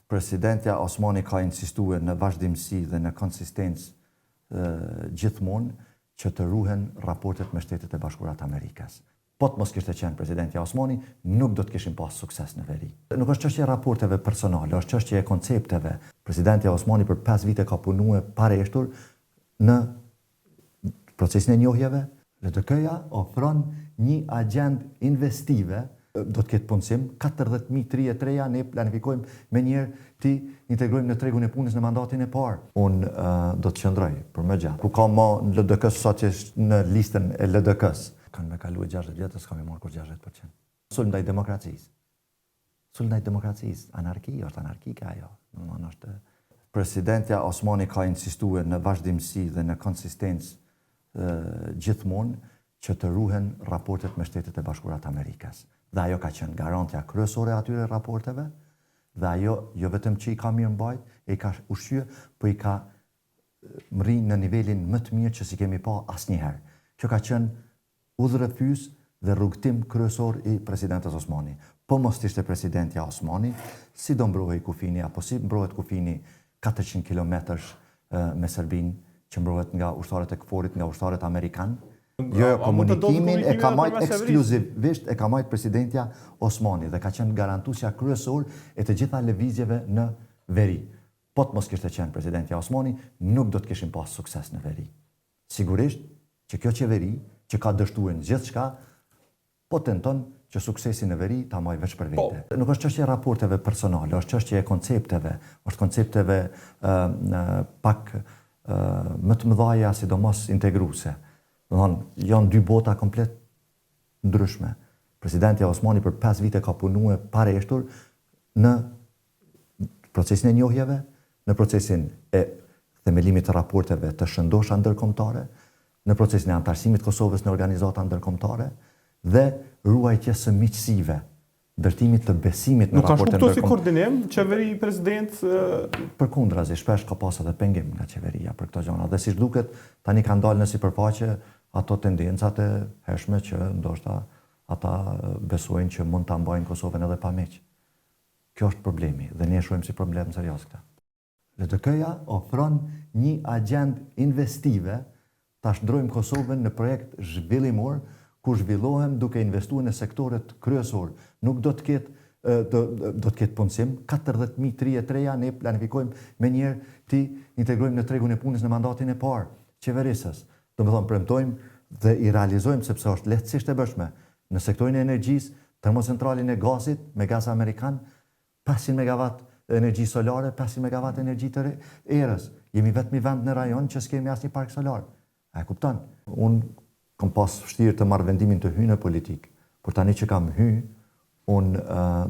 Presidentja Osmani ka insistuar në vazhdimsi dhe në konsistencë gjithmonë që të ruhen raportet me Shtetet e Bashkuara të Amerikës. Po të mos kishte qenë presidentja Osmani, nuk do të kishim pas sukses në veri. Nuk është çështje e raporteve personale, është çështje e koncepteve. Presidentja Osmani për 5 vite ka punuar pareshtur në procesin e njohjeve. LDK-ja ofron një agjendë investive, do të ketë punësim, 40.033 ne planifikojmë me njerë ti integrojmë në tregun e punës në mandatin e parë. Unë do të qëndroj për më gjatë. Ku ka ma në LDK-s sa që është në listën e LDK-s. Kanë me kalu e 60 vjetës, ka me marrë kur 60%. Sulm ndaj demokracisë. Sulm ndaj demokracisë. Anarki, është anarkike ajo. Presidentja Osmani ka insistuar në vazhdimsi dhe në konsistencë gjithmonë që të ruhen raportet me Shtetet e Bashkuara të Amerikës. Dhe ajo ka qenë garantja kryesore atyre raporteve, dhe ajo jo vetëm që i ka mirë mbajt, e i ka ushqyer, po i ka mri në nivelin më të mirë që si kemi pa asnjëherë. Kjo ka qenë udhërrefys dhe rrugtim kryesor i presidentës Osmani. Po mos ishte presidentja Osmani, si do mbrohej kufini, apo si mbrohet kufini 400 kilometrash me Serbinë, që mbrohet nga ushtarët e KFOR-it, nga ushtarët amerikanë. Jo, komunikimin e ka majt ekskluzivisht, e ka majt presidentja Osmani dhe ka qenë garantuesja kryesor e të gjitha lëvizjeve në veri. Po të mos kishte qenë presidentja Osmani, nuk do të kishim pas sukses në veri. Sigurisht që kjo qeveri, që ka dështuar gjithçka, po tenton që suksesi në veri ta marrë veç për vete. Nuk është çështje e raporteve personale, është çështje e koncepteve, është koncepteve pak më të mëdha, sidomos integruese. Janë dy bota komplet ndryshme. Presidentja Osmani për 5 vite ka punuar pareshtur në procesin e njohjeve, në procesin e themelimit të raporteve të shëndosha ndërkombëtare, në procesin e antarësimit Kosovës në organizata ndërkombëtare dhe ruajtjes së miqësive, ndërtimit të besimit në raporte ndërkombëtare. Nuk ka shku këto si koordinim, qeveri, president? Përkundrazi, shpesh ka pas edhe pengim nga qeveria për këto gjëra. Dhe siç duket, tani kanë dalë në sipërfaqe ato tendencat e hershme që ndoshta ata besojnë që mund ta mbajnë Kosovën edhe pa miq. Kjo është problemi dhe ne e shohim si problem serioz këtë. LDK-ja ofron një agjendë investive, ta shndrojmë Kosovën në projekt zhvillimor, ku zhvillohem duke investuar në sektoret kryesor. Nuk do të ketë punësim, 40.033 ne planifikojmë me njerë ti integrojmë në tregun e punës në mandatin e parë, qeverisës. Do të thonë premtojmë dhe i realizojmë, sepse është lehtësisht e bëshme, në sektorin e energjisë, termocentralin e gazit me gaz amerikan, 500 MW energji solare, 500 MW energji të erës. Jemi vetëm i vend në rajon që s'kemi asnjë park solar. A e kupton? Unë kam pas vështirë të marr vendimin të hyj në politik, por tani që kam hyj, unë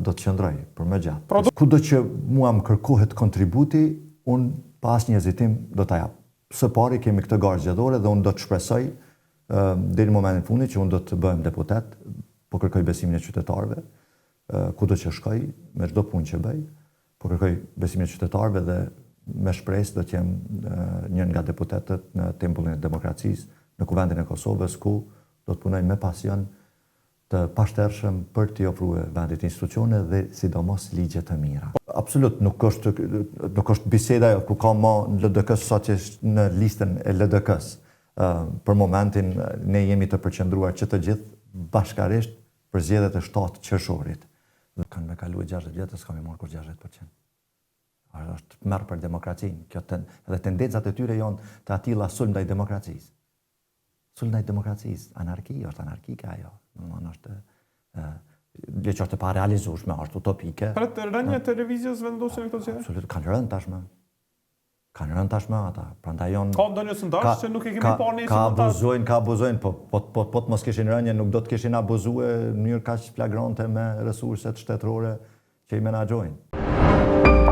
do të qëndroj për më gjatë. Kudo që mua më kërkohet kontributi, unë pa asnjë hezitim do ta jap. Së pari kemi këtë garë zgjedhore dhe unë do të shpresoj deri në momentin e fundit që unë do të bëhem deputet, po kërkoj besimin e qytetarëve, kudo që shkoj, me çdo punë që bëj, po kërkoj besimin e qytetarëve dhe me shpresë do të jem një nga deputetët në tempullin e demokracisë në Kuvendin e Kosovës, ku do të punoj me pasion të pashtershëm për t'i ofruar vendit institucione dhe sidomos ligje të mira. Absolut, nuk është biseda ku ka ma në LDK-s sa që është në listën e LDK-s. Për momentin, ne jemi të përqendruar që të gjithë bashkarisht për zgjedhjet e 7 qershorit. Kanë me kalu e 60 vjetës, ka me marrë kur 60%. Është merr për demokracinë. Dhe tendencat e tyre janë të atilla sulm ndaj demokracisë. Sulm ndaj demokracisë. Anarki, është anarkike ajo. Dhe që është pa realizueshme, është utopike. Për të rënja televizios vendosin e këto zgjedhje? Absolut, kanë rënë tashmë. Kanë rënë tashmë ata. Prandaj janë ka ndonjë sondazh që nuk e kemi parë ne si ka abuzojnë, po të mos kishin rënje, nuk do të kishin abuzuar në mënyrë kaq flagrante me resurset shtetërore që i menaxhojnë.